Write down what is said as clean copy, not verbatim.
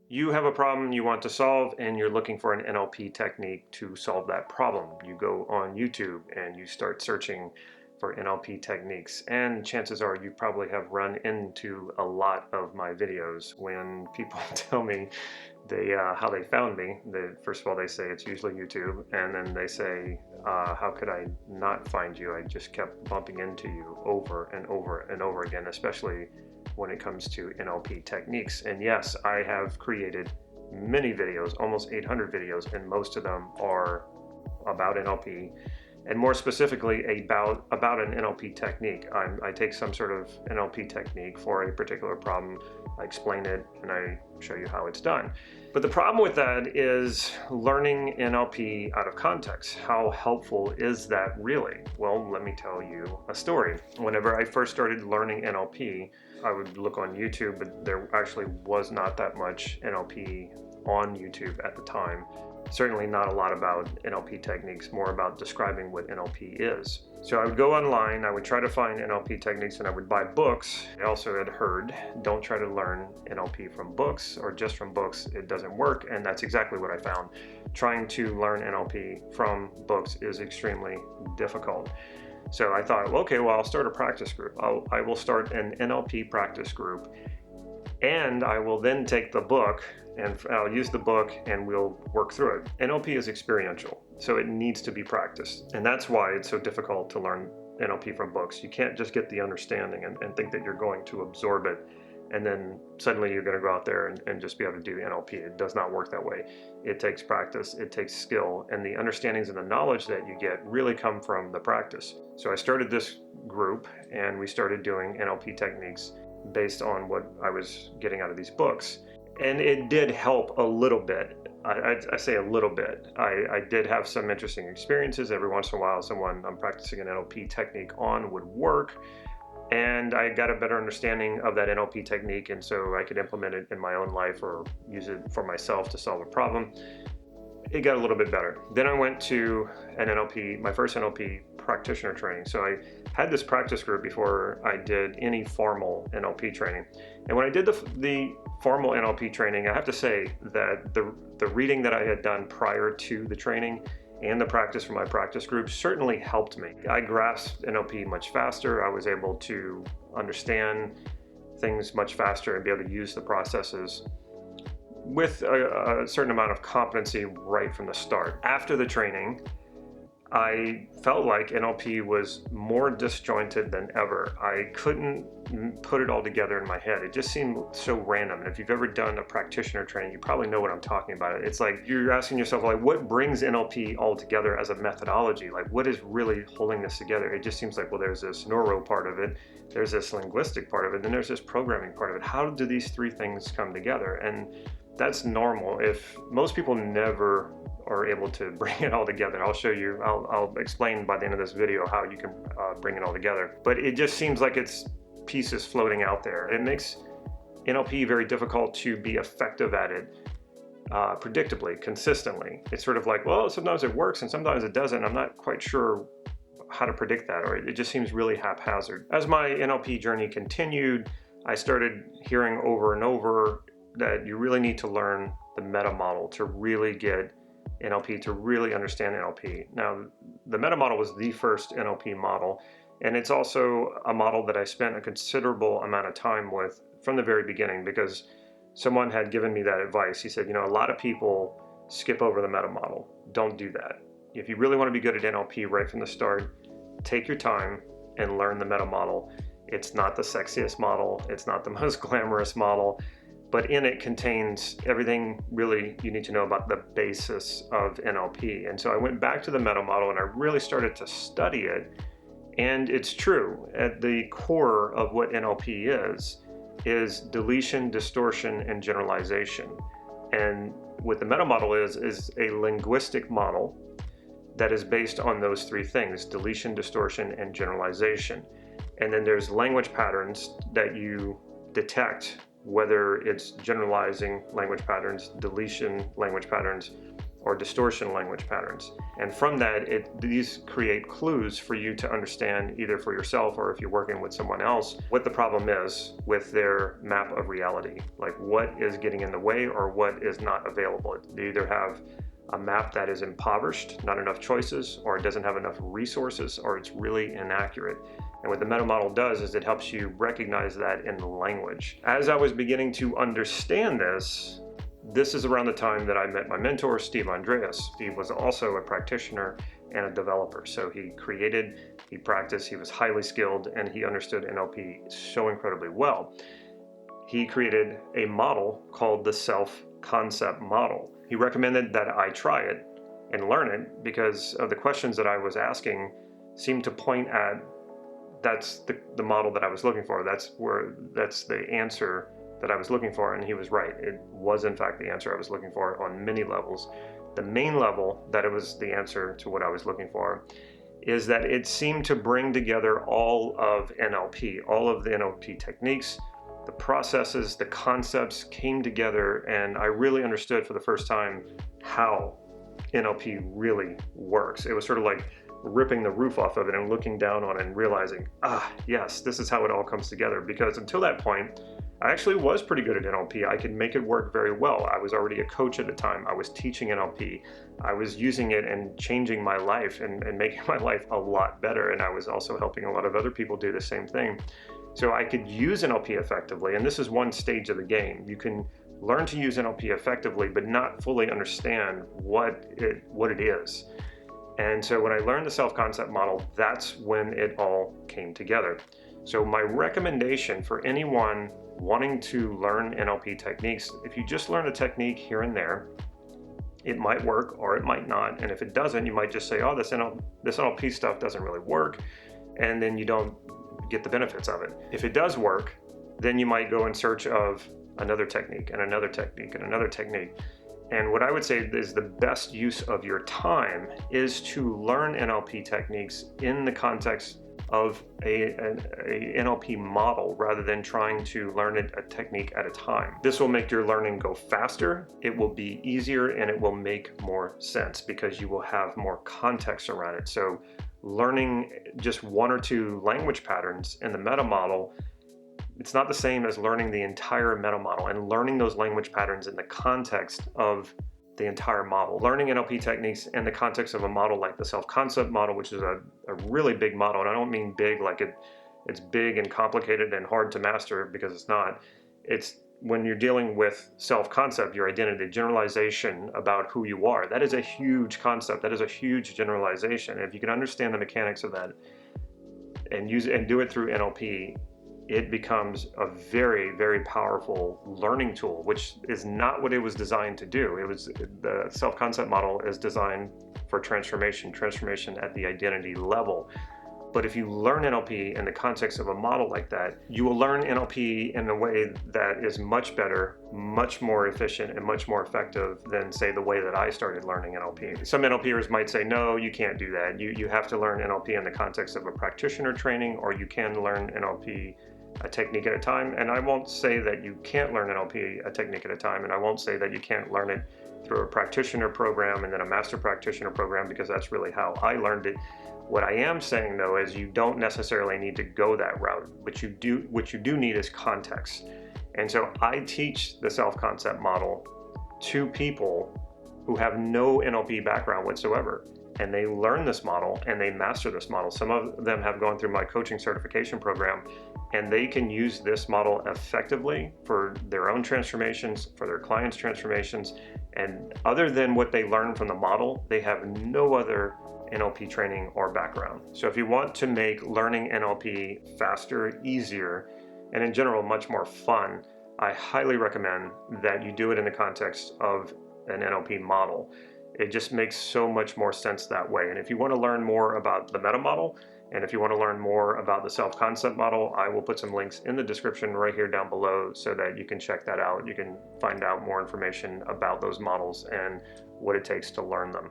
You have a problem you want to solve and you're looking for an NLP technique to solve that problem. You go on YouTube and you start searching for NLP techniques, and chances are you probably have run into a lot of my videos. When people tell me how they found me, first of all they say it's usually YouTube, and then they say, how could I not find you? I just kept bumping into you over and over and over again, especially when it comes to NLP techniques. And yes, I have created many videos, almost 800 videos, and most of them are about NLP, and more specifically about an NLP technique. I take some sort of NLP technique for a particular problem, I explain it, and I show you how it's done. But the problem with that is learning NLP out of context. How helpful is that really? Well, let me tell you a story. Whenever I first started learning NLP, I would look on YouTube, but there actually was not that much NLP on YouTube at the time. Certainly not a lot about NLP techniques, more about describing what NLP is. So I would go online, I would try to find NLP techniques, and I would buy books. I also had heard, don't try to learn NLP from books or just from books, it doesn't work, and that's exactly what I found. Trying to learn NLP from books is extremely difficult. So I thought, well, okay, well, I'll start a practice group. I will start an NLP practice group, and I will then take the book and I'll use the book and we'll work through it. NLP is experiential, so it needs to be practiced. And that's why it's so difficult to learn NLP from books. You can't just get the understanding and think that you're going to absorb it and then suddenly you're going to go out there and just be able to do NLP. It does not work that way. It takes practice, it takes skill, and the understandings and the knowledge that you get really come from the practice. So I started this group and we started doing NLP techniques based on what I was getting out of these books. And it did help a little bit. I say a little bit. I did have some interesting experiences. Every once in a while, someone I'm practicing an NLP technique on would work, and I got a better understanding of that NLP technique, and so I could implement it in my own life or use it for myself to solve a problem. It got a little bit better. Then I went to my first NLP practitioner training. So I had this practice group before I did any formal NLP training. And when I did the formal NLP training, I have to say that the reading that I had done prior to the training and the practice from my practice group certainly helped me. I grasped NLP much faster. I was able to understand things much faster and be able to use the processes with a certain amount of competency right from the start. After the training, I felt like NLP was more disjointed than ever. I couldn't put it all together in my head. It just seemed so random. And if you've ever done a practitioner training, you probably know what I'm talking about. It's like you're asking yourself, like, what brings NLP all together as a methodology? Like, what is really holding this together? It just seems like, well, there's this neuro part of it, there's this linguistic part of it, then there's this programming part of it. How do these three things come together? And that's normal. If most people never are able to bring it all together. I'll show you, I'll explain by the end of this video how you can bring it all together. But it just seems like it's pieces floating out there. It makes NLP very difficult to be effective at it predictably, consistently. It's sort of like, well, sometimes it works and sometimes it doesn't. I'm not quite sure how to predict that, or it just seems really haphazard. As my NLP journey continued, I started hearing over and over that you really need to learn the meta model to really get NLP, to really understand NLP. Now, the meta model was the first NLP model, and it's also a model that I spent a considerable amount of time with from the very beginning, because someone had given me that advice. He said, a lot of people skip over the meta model. Don't do that. If you really want to be good at NLP right from the start, take your time and learn the meta model. It's not the sexiest model. It's not the most glamorous model, but in it contains everything really you need to know about the basis of NLP. And so I went back to the meta model and I really started to study it. And it's true, at the core of what NLP is deletion, distortion, and generalization. And what the meta model is a linguistic model that is based on those three things: deletion, distortion, and generalization. And then there's language patterns that you detect, whether it's generalizing language patterns, deletion language patterns, or distortion language patterns. And from that, these create clues for you to understand, either for yourself or if you're working with someone else, what the problem is with their map of reality. Like what is getting in the way or what is not available. They either have a map that is impoverished, not enough choices, or it doesn't have enough resources, or it's really inaccurate. And what the meta model does is it helps you recognize that in the language. As I was beginning to understand this is around the time that I met my mentor, Andreas. Steve was also a practitioner and a developer. So he created, he practiced, he was highly skilled, and he understood NLP so incredibly well. He created a model called the self-concept model. He recommended that I try it and learn it because of the questions that I was asking seemed to point at that's the model that I was looking for. That's the answer that I was looking for, and he was right. It was in fact the answer I was looking for on many levels. The main level that it was the answer to what I was looking for is that it seemed to bring together all of NLP, all of the NLP techniques, the processes, the concepts came together, and I really understood for the first time how NLP really works. It was sort of like ripping the roof off of it and looking down on it and realizing, yes, this is how it all comes together. Because until that point, I actually was pretty good at NLP. I could make it work very well. I was already a coach at the time. I was teaching NLP. I was using it and changing my life and making my life a lot better. And I was also helping a lot of other people do the same thing. So I could use NLP effectively. And this is one stage of the game. You can learn to use NLP effectively, but not fully understand what it is. And so when I learned the self-concept model, that's when it all came together. So my recommendation for anyone wanting to learn NLP techniques, if you just learn a technique here and there, it might work or it might not. And if it doesn't, you might just say, oh, this NLP stuff doesn't really work. And then you don't get the benefits of it. If it does work, then you might go in search of another technique and another technique and another technique. And what I would say is the best use of your time is to learn NLP techniques in the context of a NLP model rather than trying to learn a technique at a time. This will make your learning go faster, it will be easier, and it will make more sense because you will have more context around it. So learning just one or two language patterns in the meta model, it's not the same as learning the entire meta model and learning those language patterns in the context of the entire model. Learning NLP techniques in the context of a model like the self-concept model, which is a really big model, and I don't mean big like it's big and complicated and hard to master, because it's not. It's when you're dealing with self-concept, your identity, generalization about who you are. That is a huge concept. That is a huge generalization. If you can understand the mechanics of that and use it and do it through NLP, it becomes a very, very powerful learning tool, which is not what it was designed to do. The self-concept model is designed for transformation at the identity level. But if you learn NLP in the context of a model like that, you will learn NLP in a way that is much better, much more efficient, and much more effective than, say, the way that I started learning NLP. Some NLPers might say, no, you can't do that. You have to learn NLP in the context of a practitioner training, or you can learn NLP a technique at a time. And I won't say that you can't learn NLP a technique at a time, and I won't say that you can't learn it through a practitioner program and then a master practitioner program, because that's really how I learned it. What I am saying, though, is you don't necessarily need to go that route. What you do need is context. And so I teach the self-concept model to people who have no NLP background whatsoever. And they learn this model and they master this model. Some of them have gone through my coaching certification program, and they can use this model effectively for their own transformations, for their clients' transformations. And other than what they learn from the model, they have no other NLP training or background. So if you want to make learning NLP faster, easier, and in general much more fun, I highly recommend that you do it in the context of an NLP model. It just makes so much more sense that way. And if you want to learn more about the meta model, and if you want to learn more about the self-concept model, I will put some links in the description right here down below so that you can check that out. You can find out more information about those models and what it takes to learn them.